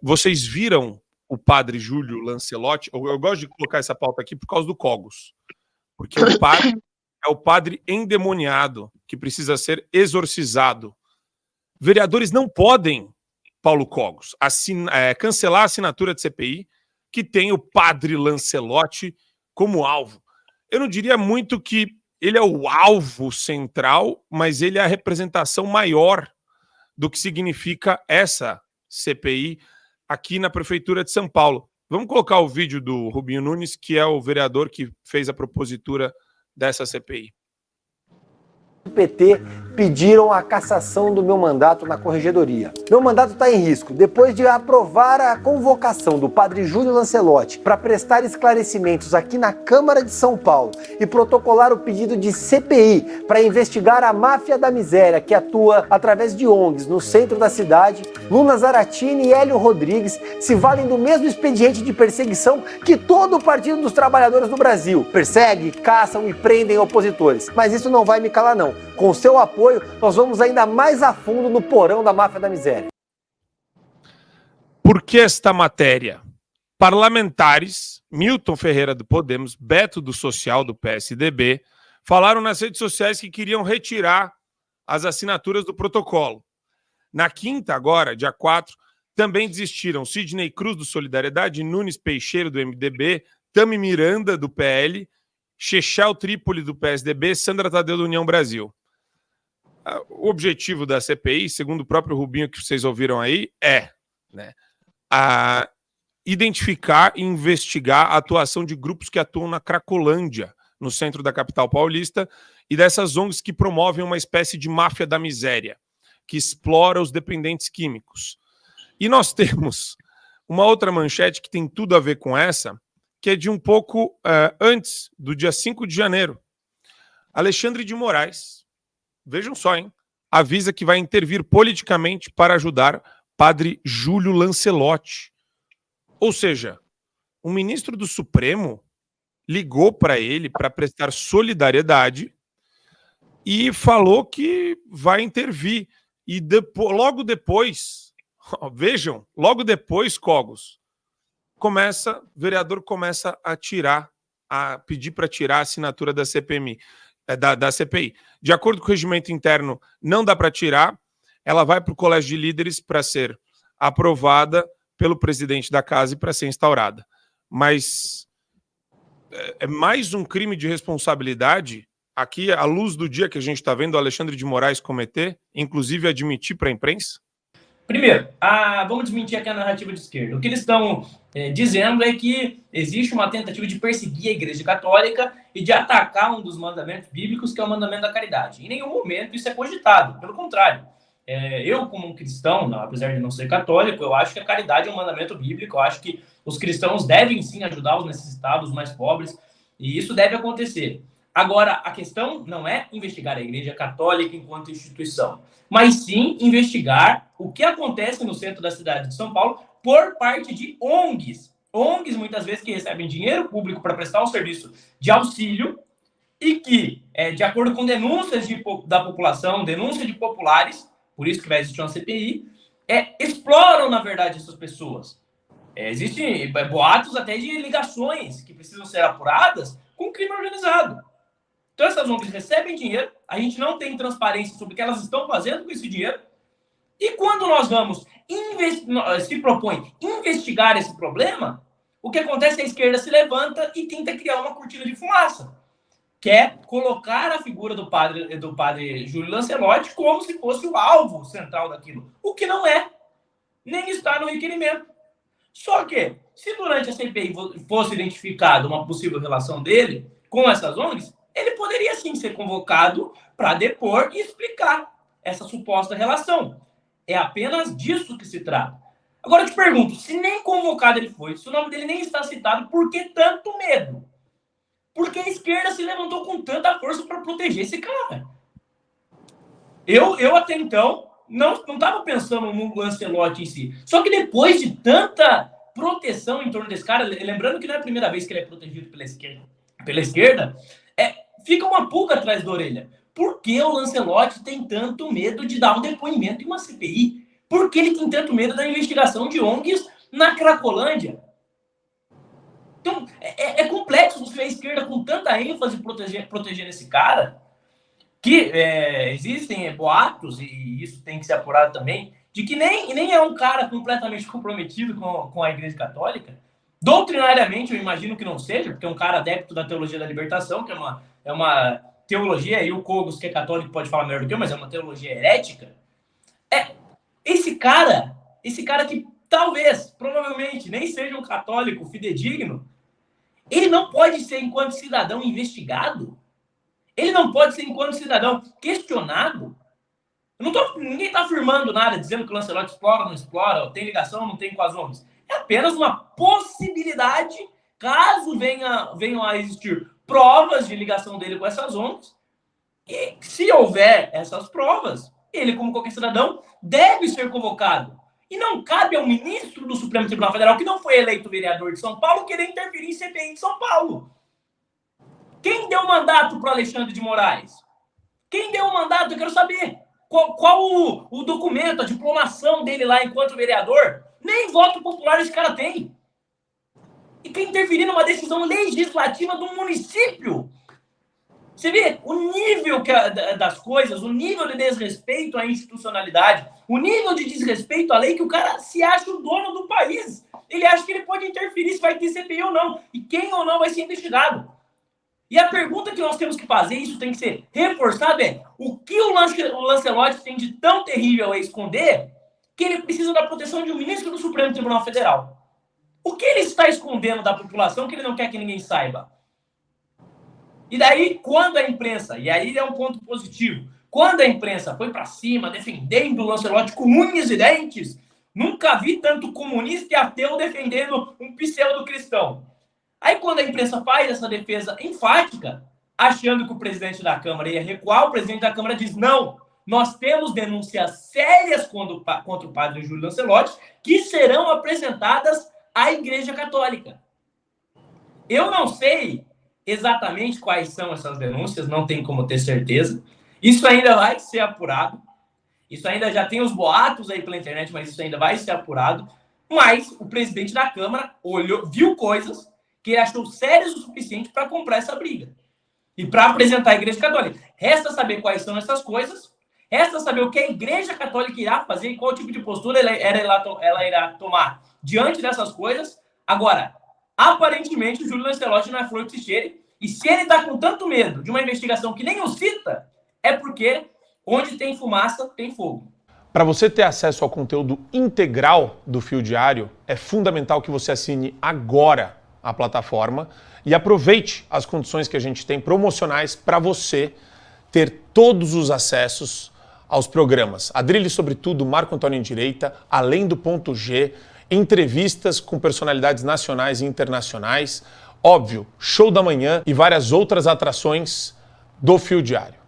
Vocês viram o padre Júlio Lancelotti? Eu gosto de colocar essa pauta aqui por causa do Cogos. Porque o padre é o padre endemoniado que precisa ser exorcizado. Vereadores não podem, Paulo Cogos, cancelar a assinatura de CPI que tem o padre Lancelotti como alvo. Eu não diria muito que ele é o alvo central, mas ele é a representação maior do que significa essa CPI aqui na Prefeitura de São Paulo. Vamos colocar o vídeo do Rubinho Nunes, que é o vereador que fez a propositura dessa CPI. O PT pediram a cassação do meu mandato na corregedoria. Meu mandato está em risco depois de aprovar a convocação do padre Júlio Lancelotti para prestar esclarecimentos aqui na Câmara de São Paulo e protocolar o pedido de CPI para investigar a máfia da miséria que atua através de ONGs no centro da cidade. Luna Zaratini e Hélio Rodrigues se valem do mesmo expediente de perseguição que todo o Partido dos Trabalhadores do Brasil. Persegue, caçam e prendem opositores. Mas isso não vai me calar não. Com seu apoio, nós vamos ainda mais a fundo no porão da máfia da miséria. Por que esta matéria? Parlamentares, Milton Ferreira do Podemos, Beto do Social do PSDB, falaram nas redes sociais que queriam retirar as assinaturas do protocolo. Na quinta, agora, dia 4, também desistiram Sidney Cruz do Solidariedade, Nunes Peixeiro do MDB, Tami Miranda do PL, Chechel Trípoli do PSDB, Sandra Tadeu do União Brasil. O objetivo da CPI, segundo o próprio Rubinho que vocês ouviram aí, é identificar e investigar a atuação de grupos que atuam na Cracolândia, no centro da capital paulista, e dessas ONGs que promovem uma espécie de máfia da miséria, que explora os dependentes químicos. E nós temos uma outra manchete que tem tudo a ver com essa, que é de um pouco antes do dia 5 de janeiro. Alexandre de Moraes, vejam só, avisa que vai intervir politicamente para ajudar padre Júlio Lancelotti. Ou seja, o ministro do Supremo ligou para ele para prestar solidariedade e falou que vai intervir. E logo depois, vejam, logo depois, Cogos, o vereador começa a pedir para tirar a assinatura da CPI. De acordo com o regimento interno, não dá para tirar, ela vai para o Colégio de Líderes para ser aprovada pelo presidente da casa e para ser instaurada. Mas é mais um crime de responsabilidade, aqui, à luz do dia que a gente está vendo o Alexandre de Moraes cometer, inclusive admitir para a imprensa? Primeiro, vamos desmentir aqui a narrativa de esquerda. O que eles estão dizendo é que existe uma tentativa de perseguir a Igreja Católica e de atacar um dos mandamentos bíblicos, que é o mandamento da caridade. Em nenhum momento isso é cogitado. Pelo contrário, eu, como um cristão, apesar de não ser católico, eu acho que a caridade é um mandamento bíblico. Eu acho que os cristãos devem, sim, ajudar os necessitados, os mais pobres, e isso deve acontecer. Agora, a questão não é investigar a Igreja Católica enquanto instituição, mas sim investigar o que acontece no centro da cidade de São Paulo por parte de ONGs. ONGs, muitas vezes, que recebem dinheiro público para prestar um serviço de auxílio e que, de acordo com denúncias da população, denúncias de populares, por isso que vai existir uma CPI, exploram, na verdade, essas pessoas. Existem boatos até de ligações que precisam ser apuradas com crime organizado. Então, essas ONGs recebem dinheiro, a gente não tem transparência sobre o que elas estão fazendo com esse dinheiro, e quando nós vamos se propõe investigar esse problema, o que acontece é que a esquerda se levanta e tenta criar uma cortina de fumaça, que é colocar a figura do padre Júlio Lancelotti como se fosse o alvo central daquilo, o que não é, nem está no requerimento. Só que, se durante a CPI fosse identificada uma possível relação dele com essas ONGs, ele poderia sim ser convocado para depor e explicar essa suposta relação. É apenas disso que se trata. Agora eu te pergunto, se nem convocado ele foi, se o nome dele nem está citado, por que tanto medo? Por que a esquerda se levantou com tanta força para proteger esse cara? Eu até então não estava pensando no Lancelotti em si. Só que depois de tanta proteção em torno desse cara, lembrando que não é a primeira vez que ele é protegido pela esquerda, fica uma pulga atrás da orelha. Por que o Lancelotti tem tanto medo de dar um depoimento em uma CPI? Por que ele tem tanto medo da investigação de ONGs na Cracolândia. Então, é complexo você ver a esquerda com tanta ênfase protegendo esse cara, que existem boatos, e isso tem que ser apurado também, de que nem é um cara completamente comprometido com a Igreja Católica. Doutrinariamente, eu imagino que não seja, porque é um cara adepto da teologia da libertação, que é uma teologia, e o Kogos, que é católico, pode falar melhor do que eu, mas é uma teologia herética. Esse cara que talvez, provavelmente, nem seja um católico fidedigno, ele não pode ser, enquanto cidadão, investigado? Ele não pode ser, enquanto cidadão, questionado? Ninguém está afirmando nada, dizendo que o Lancelotti explora ou não explora, tem ligação ou não tem com as ONGs. É apenas uma possibilidade, caso venham a existir provas de ligação dele com essas ONGs. E se houver essas provas, ele, como qualquer cidadão, deve ser convocado. E não cabe ao ministro do Supremo Tribunal Federal, que não foi eleito vereador de São Paulo, querer interferir em CPI de São Paulo. Quem deu o mandato para Alexandre de Moraes? Quem deu o mandato? Eu quero saber. Qual o documento, a diplomação dele lá enquanto vereador? Nem voto popular esse cara tem. E quem interferir numa decisão legislativa do município? Você vê o nível das coisas, o nível de desrespeito à institucionalidade, o nível de desrespeito à lei, que o cara se acha o dono do país. Ele acha que ele pode interferir se vai ter CPI ou não. E quem ou não vai ser investigado. E a pergunta que nós temos que fazer, isso tem que ser reforçado, é o que o Lancelotti tem de tão terrível a esconder que ele precisa da proteção de um ministro do Supremo Tribunal Federal? O que ele está escondendo da população que ele não quer que ninguém saiba? E daí, quando a imprensa, e aí é um ponto positivo, quando a imprensa foi para cima defendendo o Lancelotti com unhas e dentes, nunca vi tanto comunista e ateu defendendo um pseudo-cristão. Aí, quando a imprensa faz essa defesa enfática, achando que o presidente da Câmara ia recuar, o presidente da Câmara diz, não, nós temos denúncias sérias contra o padre Júlio Lancelotti que serão apresentadas à Igreja Católica. Eu não sei exatamente quais são essas denúncias, não tem como ter certeza. Isso ainda vai ser apurado. Isso ainda já tem os boatos aí pela internet, mas isso ainda vai ser apurado. Mas o presidente da Câmara viu coisas que ele achou sérias o suficiente para comprar essa briga e para apresentar a Igreja Católica. Resta saber quais são essas coisas, resta saber o que a Igreja Católica irá fazer e qual tipo de postura ela irá tomar diante dessas coisas. Agora, aparentemente, o Júlio Lancelotti não é flor que se cheire, e se ele está com tanto medo de uma investigação que nem o cita, é porque onde tem fumaça, tem fogo. Para você ter acesso ao conteúdo integral do Fio Diário, é fundamental que você assine agora a plataforma e aproveite as condições que a gente tem promocionais para você ter todos os acessos aos programas. Adrilhe sobre tudo, Marco Antônio em Direita, Além do Ponto G, entrevistas com personalidades nacionais e internacionais, óbvio, Show da Manhã e várias outras atrações do Fio Diário.